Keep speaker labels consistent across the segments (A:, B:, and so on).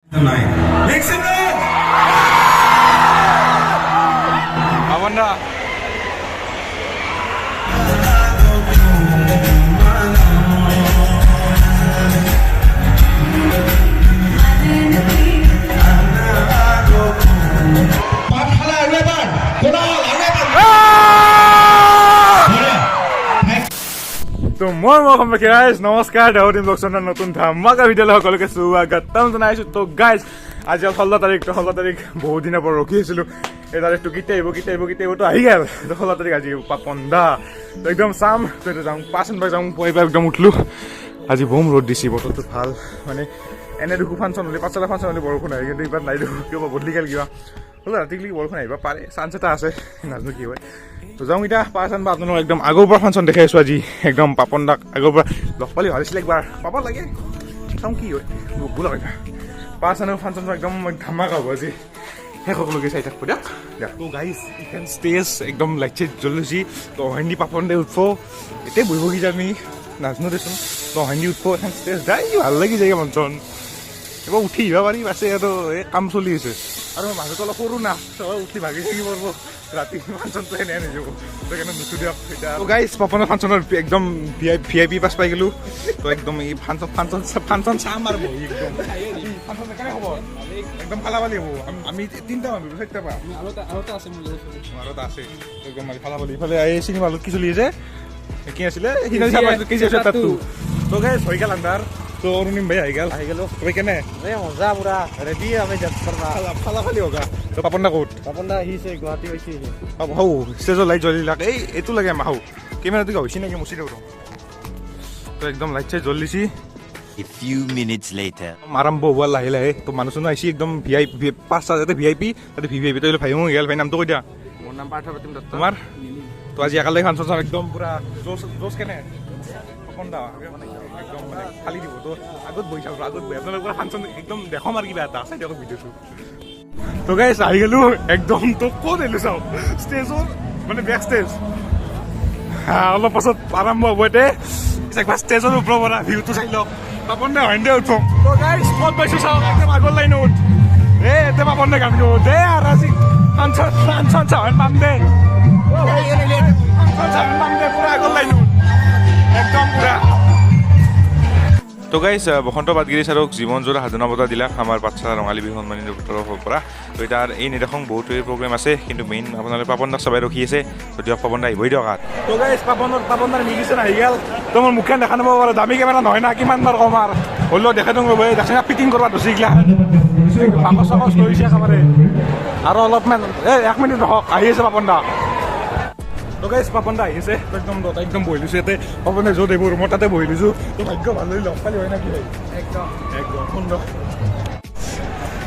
A: তো মই গাইজ নমস্কাৰ দেহদিন ব্লগছৰ নতুন ধামাকা ভিডিঅ'লৈ সকলোকে স্বাগতম জনাইছোঁ। তো গাইজ আজি 16 তাৰিখ বহুত দিনৰ পৰা ৰখি আছিলোঁ। এই তাৰিখটো কেতিয়া আহিব তো আহি গ'ল। 16 তাৰিখ আজি পাপন দা তো একদম চাম তো এতিয়া যাওঁ 5 যাওঁ পুৱাই একদম উঠলোঁ। আজি বম ৰ'দ দিছে, বতৰটো ভাল মানে এনে দেখোঁ ফাংচন হ'লে পাঠশালা ফাংচন হ'লে বৰষুণ আহে, কিন্তু এইবাৰ নাই দেখোঁ কিয় বদলি গ'ল কিবা হ'লে ৰাতিলৈকে বৰষুণ আহিব পাৰে, চান্স এটা আছে, নাজানো কি হয়। তো যাওঁ এতিয়া পাঁচজন বা আপোনালোকক একদম আগৰ পৰা ফাংচন দেখাই আছোঁ। আজি একদম পাপন দাক আগৰ পৰা লগ পালি ভাবিছিলে একবাৰ পাব লাগে, চাওঁ কি হয় ভোক লাগে। পাঁচজনৰ ফাংচনটো একদম ধামাকা হ'ব আজি, শেষ সকলোকে চাই থাকব দিয়ক। তো গাইজ এইখন ষ্টেজ একদম লাইট চাইট জ্বলিছি, তো হিন্দী পাপন দে উঠব এতিয়া বহিব কিজানি নাজানো দেচোন। তো হিন্দী উঠব এখন ষ্টেজ যাই ভাল লাগি যায় মঞ্চন, এবাৰ উঠি আহিব পাৰিম আছে আৰু এই কাম চলি আছে। আৰু মাজতে অলপ সৰু না চবে উঠি ভাগি থাকি পাৰিব, ৰাতি ফাংচনটো এনে নিযাব সেইকাৰণে নুঠো দিয়ক। এতিয়া গাইজ পাপনৰ ফাংচনৰ একদম VIP পাছ পাই গ'লোঁ। তো একদম এই ফাংচন চাম আৰু বহি একদম ফাংচন কেনে হ'ব একদম ফালাফালি হ'ব। আমি 3টা মানুহ 4টা পা আৰু এটা আছে একদম মানে ফালাফালি। ইফালে এই চিনেমা হলত কি চলি আছে কি আছিলে তাতটো। তো গাইজ হৈ গ'ল আন্ধাৰ। তো অৰুণিম ভাই আহি গ'ল তবে কেনে
B: মজা পুৰা ৰেডি আমি
A: ফালাফালি হোগা। তো পাপন দা ক'ত?
B: পাপন দা আহিছে গুৱাহাটী হৈছে
A: হাও ষ্টেজৰ লাইট জ্বলিলাক এইটো লাগে মাহু কেমেৰাটো হৈছে নেকি মুচি দিওঁ। তো একদম লাইট চাইট জ্বলিছি।
C: A few minutes later.
A: আৰম্ভ হোৱা লাহে লাহে। তো মানুহ চানুহ আহিছে একদম VIP 5টা যাতে VIP তাতে VVIP তো ভাই মোৰ গেল ভাই নামটো কৈ দিয়া।
B: মোৰ নাম পাৰ্থ পাতিম দত্ত।
A: তোমাৰ? তো আজি একালে ফাংচন চাম একদম পুৰা জোচ কেনে পাপন দা একদম মানে খালি দিব। তো আগত বহি চাব, আগত বহি আপোনালোকৰ ফাংচন একদম দেখম আৰু কিবা এটা চাই দিয়ক ভিডিঅ'টো। তো গাইজ আহি গ'লোঁ একদম। তো ক'ত আহিলোঁ চাওঁ ষ্টেজৰ মানে বেক ষ্টেজ। অলপ পাছত আৰম্ভ হ'ব এতিয়া একবাৰ ষ্টেজৰ ওপৰৰ পৰা ভিউটো চাই লওক। পাপন দে হইন্দে উঠক। তো গাইজ ক'ত পাইছোঁ চাওক একদম আগৰ লাইনত এতিয়া পাপন দে গান গাব দে আৰু আজি ফাংচন চাহন পাম দে পুৰা আগৰ লাইনত একদম পুৰা। তো গাইজ বসন্ত পাটগিৰি ছাৰক জীৱন জোৰা সাধনা বঁটা দিলাক আমাৰ পাঠশালা ৰঙালী বিহু সন্মানিত তৰফৰ পৰা। তো এতিয়া এই নিৰ্দেশন বহুতো প্ৰগ্ৰেম আছে, কিন্তু মেইন আপোনালোকে পাপন দাক সবাই ৰখি আছে। তো দিয়ক পাপন দা আহিবই দিয়ক। তো গাইজ পাপন দাৰ মিউজিচিয়ান আহি গ'ল। তো মোৰ মুখখন দেখা নাপাব পাৰে, দামী কেমেৰা নহয় না, কিমান বাৰ কম আৰু হ'লেও দেখাই দিওঁ ৰ'ব। দেখা ফিটিং কৰিব ধৰিছে এইগিলা বাকচ চাকচ লৈছে একেবাৰে। আৰু অলপমান 1 মিনিট ৰখক, আহি আছে পাপন দা। তো গাইজ পাপন দা আহিছে একদম বহি লৈছোঁ ইয়াতে। পাপন দা য'ত এইবোৰ ৰুমত তাতে বহি লৈছোঁ। তো ভাগ্য ভাল লৈ লগ পালি হয় না কি হয় একদম সুন্দৰ।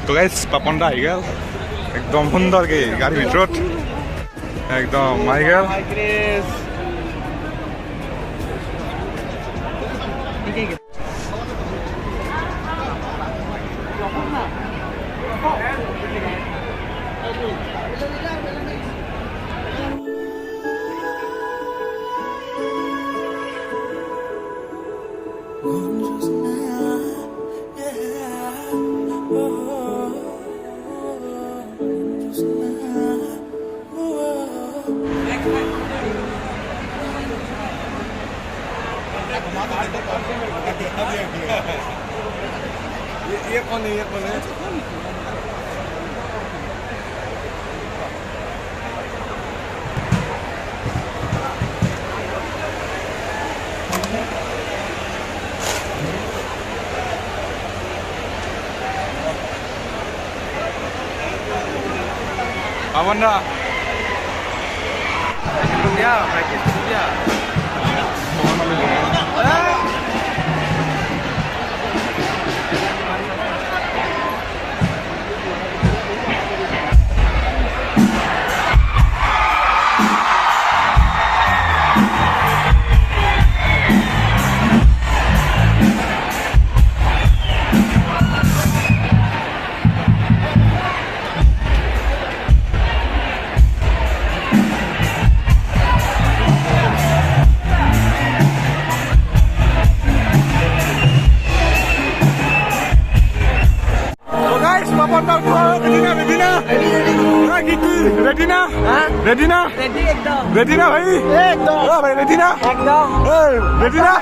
A: তো গাইজ পাপন দা আহি গ'ল একদম সুন্দৰকৈ গাড়ীৰ ভিতৰত একদম আহি গ'ল। ये कौन है Paman dah. Practice dulu dia. Papon দা উঠোৱা ৰেডি না কি ৰেডি না ৰেডি না ৰেডি না ভাই একদম ভাই ৰেডি না একদম ৰেডি না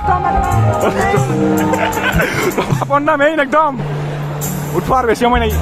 A: পাপন দা মেইন একদম উঠোৱাৰ বেছি সময় নাই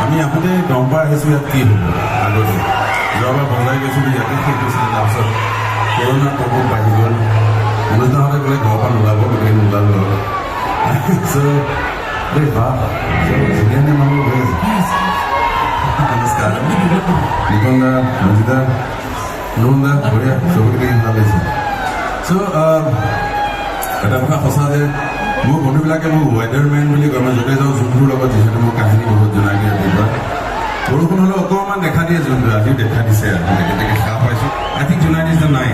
D: আমি আহোঁতে গম পাই আহিছোঁ ইয়াত কি হ'ব আগতে যোৱাবাৰ বজাই গৈছিলোঁ ইয়াতে শেষ হৈছিলে তাৰপিছত কৰোণাৰ প্ৰকোপ বাঢ়ি গ'ল অনুজনহঁতে ক'লে ঘৰৰ পৰা নোলাব গতিকে নোলালোঁ দেই বা ধুনীয়া মানুহ গৈ আছে নমস্কাৰ নিপন দা মজিদা নুন দা বঢ়িয়া চবকেইটা ভাল লাগিছে এটা কথা সঁচা যে মোৰ বন্ধুবিলাকে মোক ৱেডাৰমেন বুলি কয় মই য'তে যাওঁ জোনটোৰ লগত যিহেতু মোৰ কাহিনী বহুত জনাই দিয়ে ৰাতিপুৱা বৰষুণ হ'লেও অকণমান দেখা দিয়ে জোনটো আজিও দেখা দিছে তেনেকৈ খা পাইছোঁ আই থিংক জোনাই দিছে নাই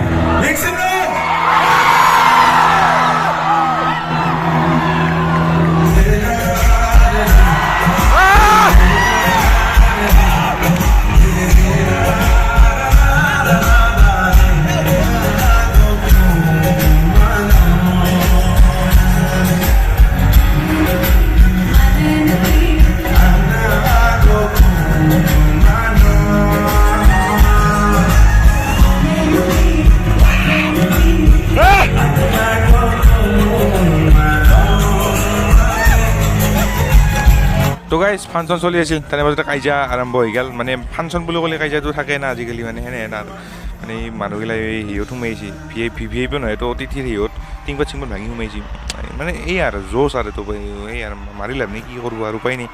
A: তো গাইজ ফাংচন চলি আছিল তাৰে মাজতে কাজিয়া আৰম্ভ হৈ গ'ল মানে ফাংচন বুলি ক'লে কাজিয়াটো থাকে না আজিকালি মানে সেনে না মানে মানুহগিলা এই হিৰত সোমাইছে ভি আই পি নহয় তো অতিথিৰ হিৰত টিংপাত চিংপাত ভাঙি সোমাইছে মানে এই আৰু জোচ আৰু তো এই আৰু মাৰি লাভ নে কি কৰিব আৰু উপায় নাই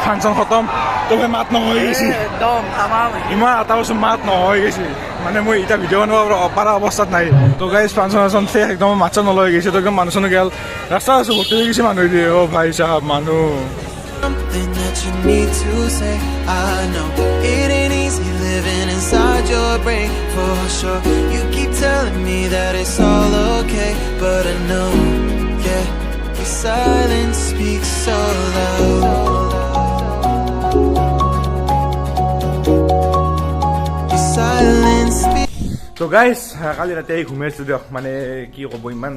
A: ফাংচন খতম তবে মাত নহয় গৈছে ইমান এটা বস্তু মাত নহয় গৈছে মানে মই এতিয়া ভিডিঅ' বনাব পৰা অৱস্থাত নাই তো গাইজ ফাংচন শেষ একদম মাত চাত নলয় গৈছে তো একদম মানুহ চানুহ গেল ৰাস্তা আছো ভৰ্তি হৈ গৈছে মানুহ দিয়ে অ' ভাই চাহাব মানুহ
E: Something that you need to say. I know it ain't easy living inside your brain for sure. You keep telling me that it's all okay, but I know, yeah, your silence speaks so loud. Your silence speaks.
A: তো guys কালি ৰাতি আহি ঘুমাই আছোঁ দিয়ক মানে কি ক'ব ইমান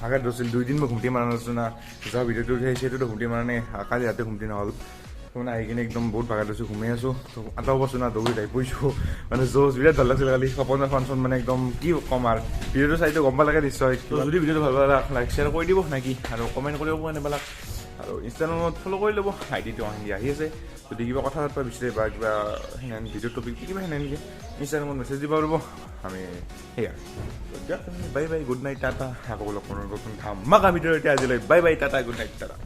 A: ভাগত ধৰিছিল 2 দিন মই ঘুমটি মাৰা নাছিলোঁ না যোৱা ভিডিঅ'টো উঠাইছে সেইটোতো ঘুমটি মাৰা নাই কালি ৰাতি ঘুমটি নহ'ল মানে আহি কিনে একদম বহুত ভাগত ধৰিছোঁ ঘুমাই আছোঁ তো আটাও বস্তু না দৌৰি টাইপ পৰিছোঁ মানে জোচ বিৰাট ভাল লাগিছিল কালি সপোনৰ ফাংচন মানে একদম কি ক'ম আৰু ভিডিঅ'টো চাইটো গম পালাগে নিশ্চয় তো যদি ভিডিঅ'টো ভাল পালা লাইক শ্বেয়াৰ কৰি দিব নাকি আৰু কমেণ্ট কৰিব নেপালাক আৰু ইনষ্টাগ্ৰামত ফ'ল' কৰি ল'ব আইডিটো আহি আছে যদি কিবা কথা পাতিব বিচাৰে বা কিবা সেনেহেন ভিডিঅ' টপিক কিবা সেনেহেনকৈ ইনষ্টাগ্ৰামত মেছেজ দিব পাৰিব আমি সেয়া bye bye good night Tata আকৌ লগ কৰোঁ নতুন ধামাকা ভিডিঅ' এতিয়া আজিলৈ bye bye Tata good night Tata